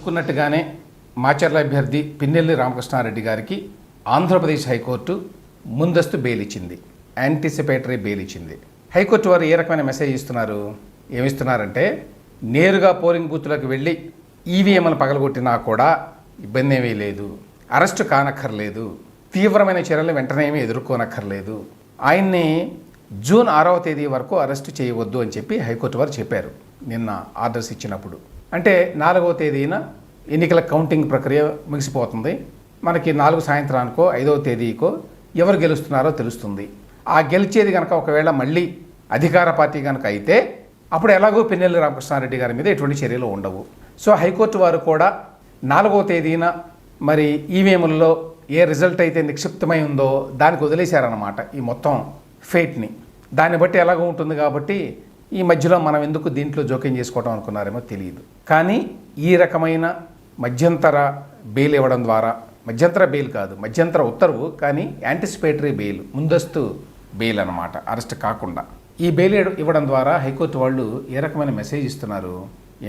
ఊహించుకున్నట్టుగానే మాచర్ల అభ్యర్థి పిన్నెల్లి రామకృష్ణారెడ్డి గారికి ఆంధ్రప్రదేశ్ హైకోర్టు ముందస్తు బెయిల్ ఇచ్చింది. యాంటిసిపేటరీ బెయిల్ ఇచ్చింది. హైకోర్టు వారు ఏ రకమైన మెసేజ్ ఇస్తున్నారు? ఏమిస్తున్నారంటే, నేరుగా పోలింగ్ బూత్లోకి వెళ్ళి ఈవీఎంలను పగలగొట్టినా కూడా ఇబ్బంది ఏమీ లేదు, అరెస్టు కానక్కర్లేదు, తీవ్రమైన చర్యలు వెంటనే ఏమీ ఎదుర్కోనక్కర్లేదు, ఆయన్ని జూన్ 6వ తేదీ వరకు అరెస్టు చేయవద్దు అని చెప్పి హైకోర్టు వారు చెప్పారు నిన్న ఆర్డర్స్ ఇచ్చినప్పుడు. అంటే 4వ తేదీన ఎన్నికల కౌంటింగ్ ప్రక్రియ ముగిసిపోతుంది. మనకి 4 సాయంత్రానికో 5వ తేదీకో ఎవరు గెలుస్తున్నారో తెలుస్తుంది. ఆ గెలిచేది కనుక ఒకవేళ మళ్ళీ అధికార పార్టీ కనుక అయితే అప్పుడు ఎలాగో పిన్నెల్లి రామకృష్ణారెడ్డి గారి మీద ఎటువంటి చర్యలు ఉండవు. సో హైకోర్టు వారు కూడా 4వ తేదీన మరి ఈవీఎంలలో ఏ రిజల్ట్ అయితే నిక్షిప్తమై ఉందో దానికి వదిలేశారన్నమాట ఈ మొత్తం ఫేట్ని. దాన్ని బట్టి ఎలాగో ఉంటుంది కాబట్టి ఈ మధ్యలో మనం ఎందుకు దీంట్లో జోక్యం చేసుకోవడం అనుకున్నారేమో తెలియదు. కానీ ఈ రకమైన మధ్యంతర బెయిల్ ఇవ్వడం ద్వారా, మధ్యంతర బెయిల్ కాదు, మధ్యంతర ఉత్తర్వు, కానీ యాంటిసిపేటరీ బెయిల్, ముందస్తు బెయిల్ అన్నమాట, అరెస్ట్ కాకుండా ఈ బెయిల్ ఇవ్వడం ద్వారా హైకోర్టు వాళ్ళు ఏ రకమైన మెసేజ్ ఇస్తున్నారు?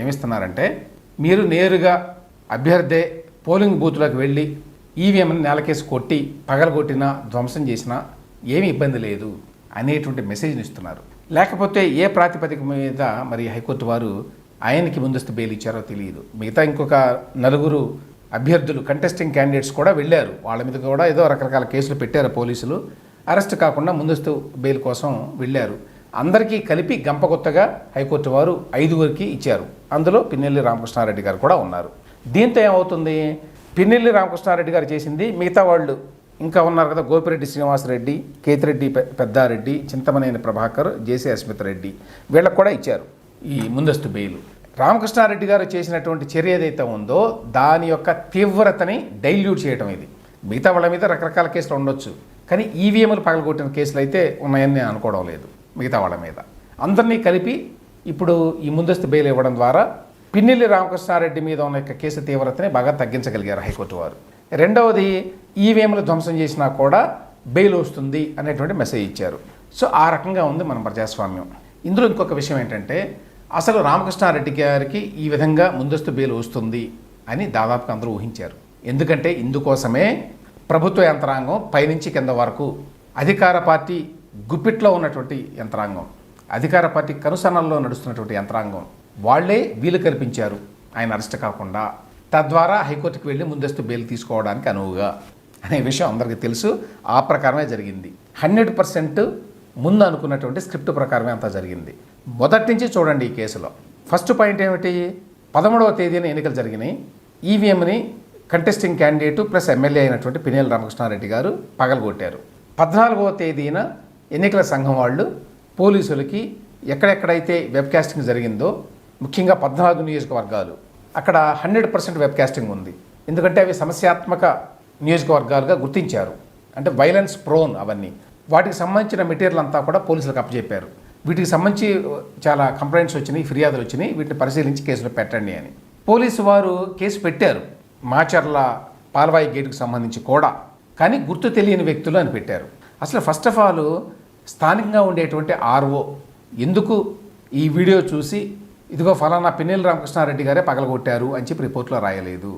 ఏమిస్తున్నారంటే, మీరు నేరుగా అభ్యర్థి పోలింగ్ బూత్లోకి వెళ్ళి ఈవీఎంని నేలకేసి కొట్టి పగలగొట్టినా ధ్వంసం చేసినా ఏమీ ఇబ్బంది లేదు అనేటువంటి మెసేజ్ని ఇస్తున్నారు. లేకపోతే ఏ ప్రాతిపదిక మీద మరి హైకోర్టు వారు ఆయనకి ముందస్తు బెయిల్ ఇచ్చారో తెలియదు. మిగతా ఇంకొక 4 అభ్యర్థులు కంటెస్టింగ్ క్యాండిడేట్స్ కూడా వెళ్ళారు. వాళ్ళ మీద కూడా ఏదో రకరకాల కేసులు పెట్టారు పోలీసులు. అరెస్ట్ కాకుండా ముందస్తు బెయిల్ కోసం వెళ్ళారు. అందరికీ కలిపి గంపకొత్తగా హైకోర్టు వారు 5గురికి ఇచ్చారు. అందులో పిన్నెల్లి రామకృష్ణారెడ్డి గారు కూడా ఉన్నారు. దీంతో ఏమవుతుంది, పిన్నెల్లి రామకృష్ణారెడ్డి గారు చేసింది మిగతా వాళ్ళు ఇంకా ఉన్నారు కదా, గోపిరెడ్డి శ్రీనివాసరెడ్డి, కేతిరెడ్డి పెద్దారెడ్డి, చింతమనేని ప్రభాకర్, జేసీ అస్మిత్ రెడ్డి, వీళ్ళకు కూడా ఇచ్చారు ఈ ముందస్తు బెయిల్. రామకృష్ణారెడ్డి గారు చేసినటువంటి చర్య ఏదైతే ఉందో దాని యొక్క తీవ్రతని డైల్యూట్ చేయడం ఇది. మిగతా వాళ్ళ మీద రకరకాల కేసులు ఉండొచ్చు, కానీ ఈవీఎంలు పగలగొట్టిన కేసులు అయితే ఉన్నాయని నేను అనుకోవడం లేదు. మిగతా వాళ్ళ మీద అందరినీ కలిపి ఇప్పుడు ఈ ముందస్తు బెయిల్ ఇవ్వడం ద్వారా పిన్నెల్లి రామకృష్ణారెడ్డి మీద ఉన్న యొక్క కేసు తీవ్రతని బాగా తగ్గించగలిగారు హైకోర్టు వారు. రెండవది, ఈవీఎంలు ధ్వంసం చేసినా కూడా బెయిల్ వస్తుంది అనేటువంటి మెసేజ్ ఇచ్చారు. సో ఆ రకంగా ఉంది మన ప్రజాస్వామ్యం. ఇందులో ఇంకొక విషయం ఏంటంటే, అసలు రామకృష్ణారెడ్డి గారికి ఈ విధంగా ముందస్తు బెయిల్ వస్తుంది అని దాదాపుగా అందరూ ఊహించారు. ఎందుకంటే ఇందుకోసమే ప్రభుత్వ యంత్రాంగం పైనుంచి కింద వరకు, అధికార పార్టీ గుప్పిట్లో ఉన్నటువంటి యంత్రాంగం, అధికార పార్టీ కనుసన్నల్లో నడుస్తున్నటువంటి యంత్రాంగం, వాళ్లే వీలు కల్పించారు ఆయన అరెస్ట్ కాకుండా. తద్వారా హైకోర్టుకు వెళ్ళి ముందస్తు బెయిల్ తీసుకోవడానికి అనువుగా అనే విషయం అందరికీ తెలుసు. ఆ ప్రకారమే జరిగింది. 100% ముందు అనుకున్నటువంటి స్క్రిప్ట్ ప్రకారమే అంతా జరిగింది. మొదటి నుంచి చూడండి ఈ కేసులో. ఫస్ట్ పాయింట్ ఏమిటి, 13వ తేదీన ఎన్నికలు జరిగినాయి. ఈవీఎంని కంటెస్టింగ్ క్యాండిడేటు ప్లస్ ఎమ్మెల్యే అయినటువంటి పిన్నెల్లి రామకృష్ణారెడ్డి గారు పగలగొట్టారు. 14వ తేదీన ఎన్నికల సంఘం వాళ్ళు పోలీసులకి ఎక్కడెక్కడైతే వెబ్కాస్టింగ్ జరిగిందో, ముఖ్యంగా 14 నియోజకవర్గాలు, అక్కడ 100% వెబ్కాస్టింగ్ ఉంది. ఎందుకంటే అవి సమస్యాత్మక నియోజకవర్గాలుగా గుర్తించారు. అంటే వైలెన్స్ ప్రోన్ అవన్నీ. వాటికి సంబంధించిన మెటీరియల్ అంతా కూడా పోలీసులకు అప్పచెప్పారు. వీటికి సంబంధించి చాలా కంప్లైంట్స్ వచ్చినాయి, ఫిర్యాదులు వచ్చినాయి, వీటిని పరిశీలించి కేసులు పెట్టండి అని. పోలీసు వారు కేసు పెట్టారు మాచర్ల పాల్వాయి గేటుకు సంబంధించి కూడా, కానీ గుర్తు తెలియని వ్యక్తులు అని పెట్టారు. అసలు ఫస్ట్ ఆఫ్ ఆల్ స్థానికంగా ఉండేటువంటి ఆర్ఓ ఎందుకు ఈ వీడియో చూసి ఇదిగో ఫలానా పిన్నెల్లి రామకృష్ణారెడ్డి గారే పగలగొట్టారు అని చెప్పి రిపోర్ట్లో రాయలేదు?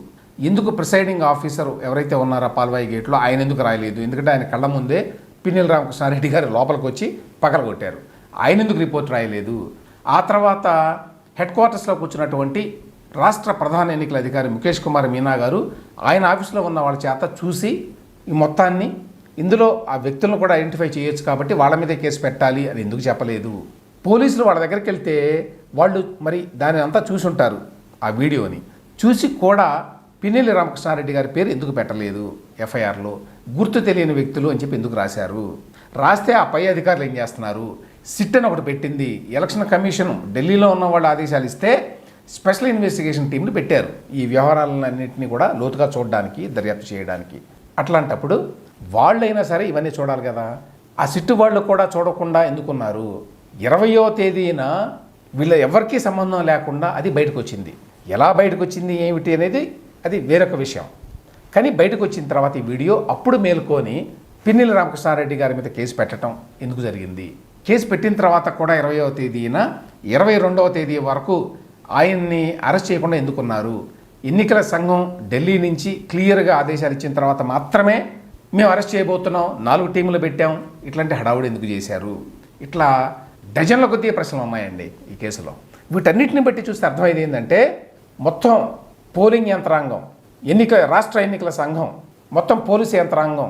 ఎందుకు ప్రిసైడింగ్ ఆఫీసర్ ఎవరైతే ఉన్నారో పాల్వాయి గేట్లో ఆయన ఎందుకు రాయలేదు? ఎందుకంటే ఆయన కళ్ళ ముందే పిన్నెల్లి రామకృష్ణారెడ్డి గారు లోపలికి వచ్చి పగలగొట్టారు. ఆయన ఎందుకు రిపోర్ట్ రాయలేదు? ఆ తర్వాత హెడ్ క్వార్టర్స్లో కూర్చున్నటువంటి రాష్ట్ర ప్రధాన ఎన్నికల అధికారి ముఖేష్ కుమార్ మీనా గారు ఆయన ఆఫీసులో ఉన్న వాళ్ళ చేత చూసి ఈ మొత్తాన్ని, ఇందులో ఆ వ్యక్తులను కూడా ఐడెంటిఫై చేయొచ్చు కాబట్టి వాళ్ళ మీదే కేసు పెట్టాలి అని ఎందుకు చెప్పలేదు? పోలీసులు వాళ్ళ దగ్గరికి వెళ్తే వాళ్ళు మరి దాని అంతా చూసి ఉంటారు, ఆ వీడియోని చూసి కూడా పిన్నెల్లి రామకృష్ణారెడ్డి గారి పేరు ఎందుకు పెట్టలేదు ఎఫ్ఐఆర్లో? గుర్తు తెలియని వ్యక్తులు అని చెప్పి ఎందుకు రాశారు? రాస్తే ఆ పై అధికారులు ఏం చేస్తున్నారు? సిట్ అని ఒకటి పెట్టింది ఎలక్షన్ కమిషన్, ఢిల్లీలో ఉన్న వాళ్ళు ఆదేశాలు ఇస్తే స్పెషల్ ఇన్వెస్టిగేషన్ టీంని పెట్టారు ఈ వ్యవహారాలన్నింటినీ కూడా లోతుగా చూడడానికి, దర్యాప్తు చేయడానికి. అట్లాంటప్పుడు వాళ్ళైనా సరే ఇవన్నీ చూడాలి కదా. ఆ సిట్టు వాళ్ళు కూడా చూడకుండా ఎందుకున్నారు? 20వ తేదీన వీళ్ళ ఎవరికీ సంబంధం లేకుండా అది బయటకు వచ్చింది. ఎలా బయటకు వచ్చింది ఏమిటి అనేది అది వేరొక విషయం. కానీ బయటకు వచ్చిన తర్వాత ఈ వీడియో అప్పుడు మేల్కొని పిన్నెల్లి రామకృష్ణారెడ్డి గారి మీద కేసు పెట్టడం ఎందుకు జరిగింది? కేసు పెట్టిన తర్వాత కూడా 20వ తేదీన 22వ తేదీ వరకు ఆయన్ని అరెస్ట్ చేయకుండా ఎందుకున్నారు? ఎన్నికల సంఘం ఢిల్లీ నుంచి క్లియర్గా ఆదేశాలు ఇచ్చిన తర్వాత మాత్రమే మేము అరెస్ట్ చేయబోతున్నాం, 4 టీములు పెట్టాం, ఇట్లాంటి హడావుడి ఎందుకు చేశారు? ఇట్లా డజన్ల కొద్దీ ప్రశ్నలు ఉన్నాయండి ఈ కేసులో. వీటన్నిటిని బట్టి చూస్తే అర్థమైంది ఏంటంటే మొత్తం పోలింగ్ యంత్రాంగం, రాష్ట్ర ఎన్నికల సంఘం, మొత్తం పోలీసు యంత్రాంగం,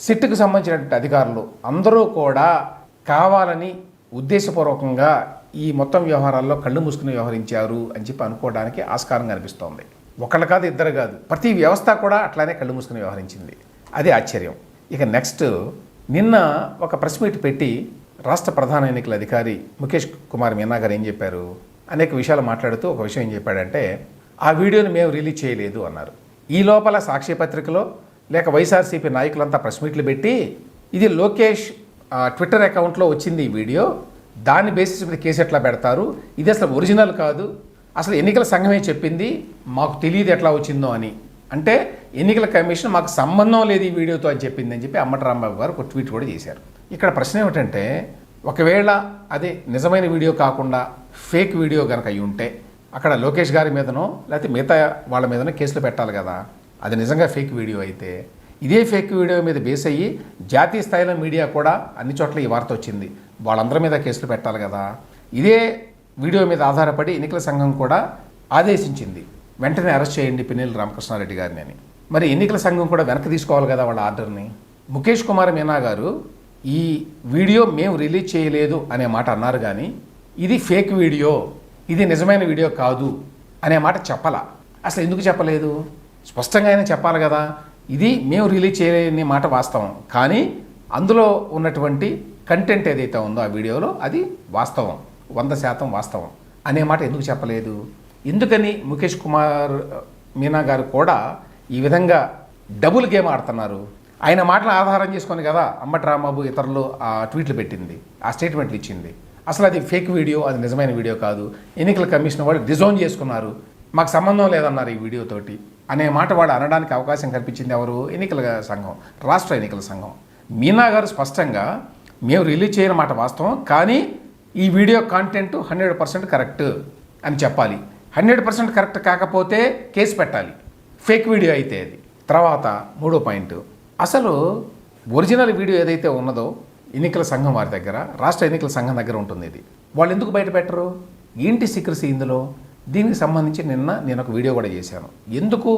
సిట్కు సంబంధించినటువంటి అధికారులు అందరూ కూడా కావాలని ఉద్దేశపూర్వకంగా ఈ మొత్తం వ్యవహారాల్లో కళ్ళు మూసుకుని వ్యవహరించారు అని చెప్పి అనుకోవడానికి ఆస్కారం కనిపిస్తోంది. ఒకళ్ళు కాదు, ఇద్దరు కాదు, ప్రతి వ్యవస్థ కూడా అట్లానే కళ్ళు మూసుకుని వ్యవహరించింది. అది ఆశ్చర్యం. ఇక నెక్స్ట్, నిన్న ఒక ప్రెస్ మీట్ పెట్టి రాష్ట్ర ప్రధాన ఎన్నికల అధికారి ముఖేష్ కుమార్ మీనా గారు ఏం చెప్పారు, అనేక విషయాలు మాట్లాడుతూ ఒక విషయం ఏం చెప్పాడంటే, ఆ వీడియోని మేము రిలీజ్ చేయలేదు అన్నారు. ఈ లోపల సాక్షి పత్రికలో లేక వైఎస్ఆర్సీపీ నాయకులంతా ప్రెస్ మీట్లు పెట్టి ఇది లోకేష్ ట్విట్టర్ అకౌంట్లో వచ్చింది ఈ వీడియో, దాన్ని బేసిస్ మీద కేసు ఎట్లా పెడతారు, ఇది అసలు ఒరిజినల్ కాదు, అసలు ఎన్నికల సంఘమే చెప్పింది, మాకు తెలియదు ఎట్లా వచ్చిందో అని, అంటే ఎన్నికల కమిషన్ మాకు సంబంధం లేదు ఈ వీడియోతో అని చెప్పింది అని చెప్పి అంబటి రాంబాబు గారు ఒక ట్వీట్ కూడా చేశారు. ఇక్కడ ప్రశ్న ఏమిటంటే, ఒకవేళ అదే నిజమైన వీడియో కాకుండా ఫేక్ వీడియో కనుక అయి ఉంటే అక్కడ లోకేష్ గారి మీదనో లేకపోతే మిగతా వాళ్ళ మీదనో కేసులు పెట్టాలి కదా. అది నిజంగా ఫేక్ వీడియో అయితే ఇదే ఫేక్ వీడియో మీద బేస్ అయ్యి జాతీయ స్థాయిలో మీడియా కూడా అన్ని చోట్ల ఈ వార్త వచ్చింది, వాళ్ళందరి మీద కేసులు పెట్టాలి కదా. ఇదే వీడియో మీద ఆధారపడి ఎన్నికల సంఘం కూడా ఆదేశించింది, వెంటనే అరెస్ట్ చేయండి పిన్నెల్లి రామకృష్ణారెడ్డి గారిని అని. మరి ఎన్నికల సంఘం కూడా వెనక్కి తీసుకోవాలి కదా వాళ్ళ ఆర్డర్ని. ముఖేష్ కుమార్ మీనా గారు ఈ వీడియో మేము రిలీజ్ చేయలేదు అనే మాట అన్నారు, కానీ ఇది ఫేక్ వీడియో, ఇది నిజమైన వీడియో కాదు అనే మాట చెప్పాలా? అసలు ఎందుకు చెప్పలేదు? స్పష్టంగా అయినా చెప్పాలి కదా. ఇది మేము రిలీజ్ చేయలేని మాట వాస్తవం, కానీ అందులో ఉన్నటువంటి కంటెంట్ ఏదైతే ఉందో ఆ వీడియోలో అది వాస్తవం, 100% వాస్తవం అనే మాట ఎందుకు చెప్పలేదు? ఎందుకని ముఖేష్ కుమార్ మీనా గారు కూడా ఈ విధంగా డబుల్ గేమ్ ఆడుతున్నారు? ఆయన మాటలు ఆధారం చేసుకొని కదా అంబటి రాంబాబు ఇతరులు ఆ ట్వీట్లు పెట్టింది, ఆ స్టేట్మెంట్లు ఇచ్చింది. అసలు అది ఫేక్ వీడియో, అది నిజమైన వీడియో కాదు, ఎన్నికల కమిషన్ వాళ్ళు డిజోన్ చేసుకున్నారు, మాకు సంబంధం లేదన్నారు ఈ వీడియోతోటి అనే మాట వాడు అనడానికి అవకాశం కల్పించింది ఎవరు? ఎన్నికల సంఘం, రాష్ట్ర ఎన్నికల సంఘం. మీనా గారు స్పష్టంగా మేము రిలీజ్ చేయని మాట వాస్తవం, కానీ ఈ వీడియో కాంటెంట్ 100% కరెక్ట్ అని చెప్పాలి. 100% కరెక్ట్ కాకపోతే కేసు పెట్టాలి, ఫేక్ వీడియో అయితే అది. తర్వాత 3వ పాయింట్, అసలు ఒరిజినల్ వీడియో ఏదైతే ఉన్నదో ఎన్నికల సంఘం వారి దగ్గర, రాష్ట్ర ఎన్నికల సంఘం దగ్గర ఉంటుంది, ఇది వాళ్ళు ఎందుకు బయట పెట్టరు? ఏంటి సీక్రసీ ఇందులో? దీనికి సంబంధించి నేను ఒక వీడియో కూడా చేశాను. ఎందుకు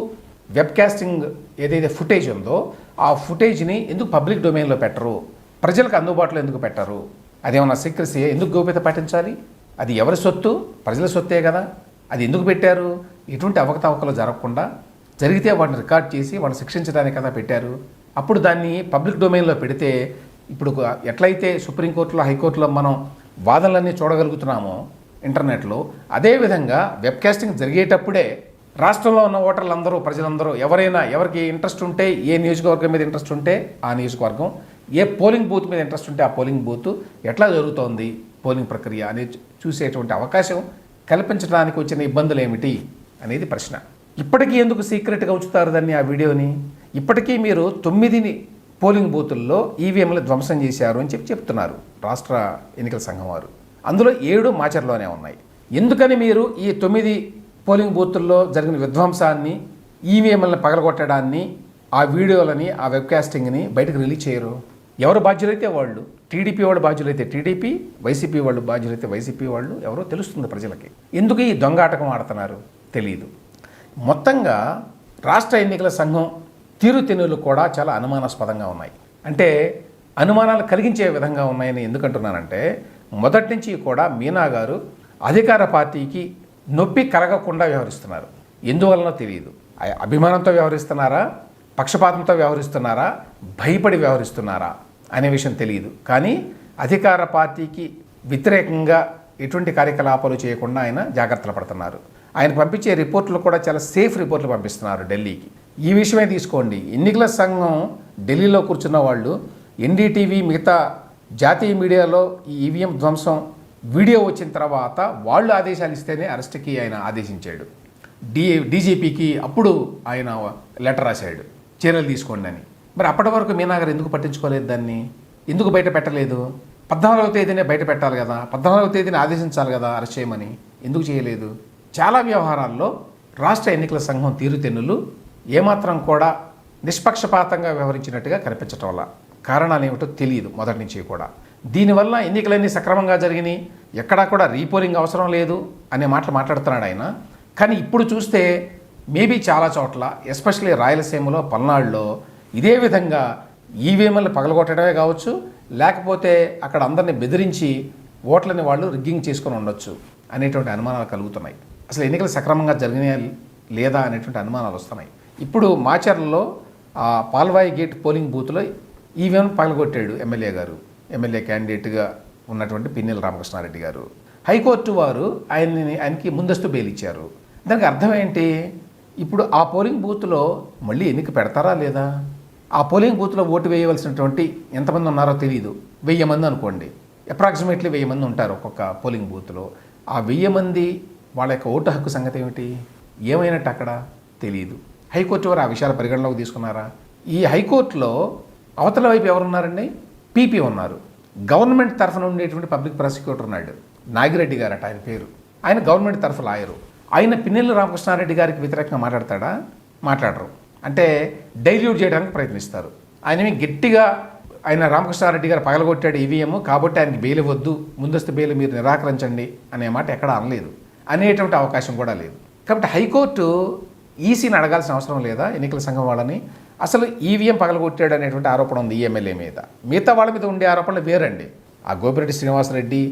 వెబ్ కాస్టింగ్ ఏదైతే ఫుటేజ్ ఉందో ఆ ఫుటేజ్ని ఎందుకు పబ్లిక్ డొమైన్లో పెట్టరు, ప్రజలకు అందుబాటులో ఎందుకు పెట్టరు? అదేమన్నా సీక్రసీ? ఎందుకు గోప్యత పాటించాలి? అది ఎవరి సొత్తు? ప్రజల సొత్తే కదా. అది ఎందుకు పెట్టారు? ఎటువంటి అవకతవకలు జరగకుండా, జరిగితే వాటిని రికార్డ్ చేసి వాటిని శిక్షించడానికి కదా పెట్టారు. అప్పుడు దాన్ని పబ్లిక్ డొమైన్లో పెడితే ఇప్పుడు ఎట్లయితే సుప్రీంకోర్టులో, హైకోర్టులో మనం వాదనలన్నీ చూడగలుగుతున్నామో ఇంటర్నెట్లో, అదేవిధంగా వెబ్కాస్టింగ్ జరిగేటప్పుడే రాష్ట్రంలో ఉన్న ఓటర్లందరూ, ప్రజలందరూ, ఎవరికి ఇంట్రెస్ట్ ఉంటే, ఏ నియోజకవర్గం మీద ఇంట్రెస్ట్ ఉంటే ఆ నియోజకవర్గం, ఏ పోలింగ్ బూత్ మీద ఇంట్రెస్ట్ ఉంటే ఆ పోలింగ్ బూత్, ఎట్లా జరుగుతోంది పోలింగ్ ప్రక్రియ అనేది చూసేటువంటి అవకాశం కల్పించడానికి వచ్చిన ఇబ్బందులు ఏమిటి అనేది ప్రశ్న. ఇప్పటికీ ఎందుకు సీక్రెట్గా ఉంచుతారు దాన్ని, ఆ వీడియోని? ఇప్పటికీ మీరు 9 పోలింగ్ బూతుల్లో ఈవీఎంలు ధ్వంసం చేశారు అని చెప్తున్నారు రాష్ట్ర ఎన్నికల సంఘం వారు. అందులో 7 మాచర్లోనే ఉన్నాయి. ఎందుకని మీరు ఈ 9 పోలింగ్ బూతుల్లో జరిగిన విధ్వంసాన్ని, ఈవీఎంలను పగలగొట్టడాన్ని, ఆ వీడియోలని, ఆ వెబ్కాస్టింగ్ని బయటకు రిలీజ్ చేయరు? ఎవరు బాధ్యులైతే వాళ్ళు, టీడీపీ వాళ్ళు బాధ్యులైతే టీడీపీ, వైసీపీ వాళ్ళు బాధ్యులైతే వైసీపీ వాళ్ళు, ఎవరో తెలుస్తుంది ప్రజలకి. ఎందుకు ఈ దొంగాటకం ఆడుతున్నారు తెలియదు. మొత్తంగా రాష్ట్ర ఎన్నికల సంఘం తీరుతెన్నులు కూడా చాలా అనుమానాస్పదంగా ఉన్నాయి. అంటే అనుమానాలు కలిగించే విధంగా ఉన్నాయని ఎందుకంటున్నానంటే, మొదటి నుంచి కూడా మీనా గారు అధికార పార్టీకి నొప్పి కలగకుండా వ్యవహరిస్తున్నారు. ఎందువలనో తెలియదు. అభిమానంతో వ్యవహరిస్తున్నారా, పక్షపాతంతో వ్యవహరిస్తున్నారా, భయపడి వ్యవహరిస్తున్నారా అనే విషయం తెలియదు. కానీ అధికార పార్టీకి వ్యతిరేకంగా ఎటువంటి కార్యకలాపాలు చేయకుండా ఆయన జాగ్రత్తలు పడుతున్నారు. ఆయన పంపించే రిపోర్ట్లు కూడా చాలా సేఫ్ రిపోర్ట్లు పంపిస్తున్నారు ఢిల్లీకి. ఈ విషయమే తీసుకోండి, ఎన్నికల సంఘం ఢిల్లీలో కూర్చున్న వాళ్ళు ఎన్డీటీవీ, మిగతా జాతీయ మీడియాలో ఈ ఈవీఎం ధ్వంసం వీడియో వచ్చిన తర్వాత వాళ్ళు ఆదేశాలు ఇస్తేనే అరెస్ట్కి ఆయన ఆదేశించాడు. డీజీపీకి అప్పుడు ఆయన లెటర్ రాశాడు, చర్యలు తీసుకోండి అని. మరి అప్పటి వరకు మీనా గారు ఎందుకు పట్టించుకోలేదు దాన్ని? ఎందుకు బయట పెట్టలేదు? 14వ తేదీనే బయట పెట్టాలి కదా, 14వ తేదీని ఆదేశించాలి కదా అరెస్ట్ చేయమని, ఎందుకు చేయలేదు? చాలా వ్యవహారాల్లో రాష్ట్ర ఎన్నికల సంఘం తీరుతెన్నులు ఏమాత్రం కూడా నిష్పక్షపాతంగా వ్యవహరించినట్టుగా కనిపించటం వల్ల కారణాలు ఏమిటో తెలియదు మొదటి నుంచి కూడా. దీనివల్ల ఎన్నికలన్నీ సక్రమంగా జరిగినాయి, ఎక్కడా కూడా రీపోలింగ్ అవసరం లేదు అనే మాటలు మాట్లాడుతున్నాడు ఆయన. కానీ ఇప్పుడు చూస్తే మేబీ చాలా చోట్ల ఎస్పెషల్లీ రాయలసీమలో, పల్నాడులో ఇదే విధంగా ఈవీఎంలు పగలగొట్టడమే కావచ్చు, లేకపోతే అక్కడ అందరిని బెదిరించి ఓట్లని వాళ్ళు రిగ్గింగ్ చేసుకొని ఉండొచ్చు అనేటువంటి అనుమానాలు కలుగుతున్నాయి. అసలు ఎన్నికలు సక్రమంగా జరిగినాయా లేదా అనేటువంటి అనుమానాలు వస్తున్నాయి. ఇప్పుడు మాచర్లలో పాల్వాయి గేట్ పోలింగ్ బూత్లో ఈవీఎం పగలగొట్టాడు ఎమ్మెల్యే క్యాండిడేట్గా ఉన్నటువంటి పిన్నెల రామకృష్ణారెడ్డి గారు. హైకోర్టు వారు ఆయనకి ముందస్తు బెయిల్ ఇచ్చారు. దానికి అర్థం ఏంటి? ఇప్పుడు ఆ పోలింగ్ బూత్లో మళ్ళీ ఎన్నిక పెడతారా లేదా? ఆ పోలింగ్ బూత్లో ఓటు వేయవలసినటువంటి ఎంతమంది ఉన్నారో తెలియదు, 1000 మంది అనుకోండి, అప్రాక్సిమేట్లీ 1000 మంది ఉంటారు ఒక్కొక్క పోలింగ్ బూత్లో. ఆ 1000 మంది వాళ్ళ యొక్క ఓటు హక్కు సంగతి ఏమిటి? ఏమైనట్టు అక్కడ తెలియదు. హైకోర్టు వారు ఆ విషయాల పరిగణలోకి తీసుకున్నారా? ఈ హైకోర్టులో అవతల వైపు ఎవరున్నారండి? పీపీ ఉన్నారు. గవర్నమెంట్ తరఫున ఉండేటువంటి పబ్లిక్ ప్రాసిక్యూటర్ ఉన్నాడు, నాగిరెడ్డి గారట ఆయన పేరు. ఆయన గవర్నమెంట్ తరఫు లాయరు. ఆయన పిన్నెల్లి రామకృష్ణారెడ్డి గారికి వ్యతిరేకంగా మాట్లాడతాడా? మాట్లాడరు. అంటే డైల్యూట్ చేయడానికి ప్రయత్నిస్తారు. ఆయనవి గట్టిగా ఆయన రామకృష్ణారెడ్డి గారు పగలగొట్టాడు ఈవీఎం కాబట్టి ఆయనకి బెయిల్ ఇవ్వద్దు, ముందస్తు బెయిల్ మీరు నిరాకరించండి అనే మాట ఎక్కడ అనలేదు, అనేటువంటి అవకాశం కూడా లేదు. కాబట్టి హైకోర్టు ఈసీని అడగాల్సిన అవసరం లేదా ఎన్నికల సంఘం వాళ్ళని? అసలు ఈవీఎం పగలగొట్టాడు అనేటువంటి ఆరోపణ ఉంది ఈ ఎమ్మెల్యే మీద. మిగతా వాళ్ళ మీద ఉండే ఆరోపణలు వేరండి. ఆ గోపిరెడ్డి శ్రీనివాసరెడ్డి,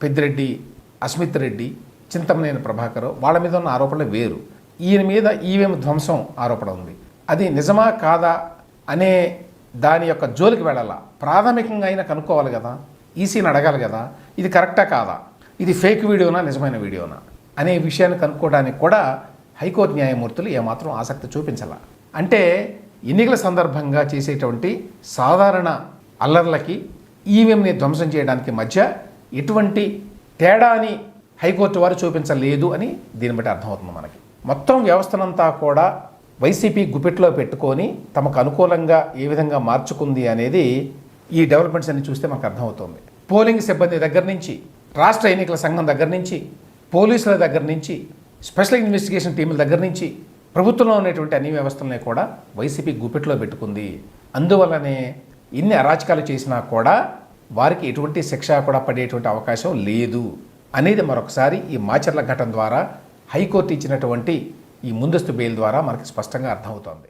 పెద్దిరెడ్డి, అస్మిత్ రెడ్డి, చింతమనేని ప్రభాకర్ వాళ్ళ మీద ఉన్న ఆరోపణలు వేరు. ఈయన మీద ఈవీఎం ధ్వంసం ఆరోపణ ఉంది. అది నిజమా కాదా అనే దాని యొక్క జోలికి వెళ్ళాలా, ప్రాథమికంగా అయినా కనుక్కోవాలి కదా, ఈసీని అడగాలి కదా, ఇది కరెక్టా కాదా, ఇది ఫేక్ వీడియోనా నిజమైన వీడియోనా అనే విషయాన్ని కనుక్కోవడానికి కూడా హైకోర్టు న్యాయమూర్తులు ఏమాత్రం ఆసక్తి చూపించాల. అంటే ఎన్నికల సందర్భంగా చేసేటువంటి సాధారణ అల్లర్లకి ఈవీఎంని ధ్వంసం చేయడానికి మధ్య ఎటువంటి తేడాని హైకోర్టు వారు చూపించలేదు అని దీన్ని బట్టి అర్థమవుతుంది మనకి. మొత్తం వ్యవస్థనంతా కూడా వైసీపీ గుప్పెట్లో పెట్టుకొని తమకు అనుకూలంగా ఏ విధంగా మార్చుకుంది అనేది ఈ డెవలప్మెంట్స్ అన్ని చూస్తే మనకు అర్థమవుతుంది. పోలింగ్ సిబ్బంది దగ్గర నుంచి, రాష్ట్ర ఎన్నికల సంఘం దగ్గర నుంచి, పోలీసుల దగ్గర నుంచి, స్పెషల్ ఇన్వెస్టిగేషన్ టీముల దగ్గర నుంచి ప్రభుత్వంలో ఉన్నటువంటి అన్ని వ్యవస్థలని కూడా వైసీపీ గుప్పెట్లో పెట్టుకుంది. అందువల్లనే ఇన్ని అరాచకాలు చేసినా కూడా వారికి ఎటువంటి శిక్ష కూడా పడేటువంటి అవకాశం లేదు అనేది మరొకసారి ఈ మాచర్ల ఘటన ద్వారా హైకోర్టు ఇచ్చినటువంటి ఈ ముందస్తు బెయిల్ ద్వారా మనకి స్పష్టంగా అర్థమవుతోంది.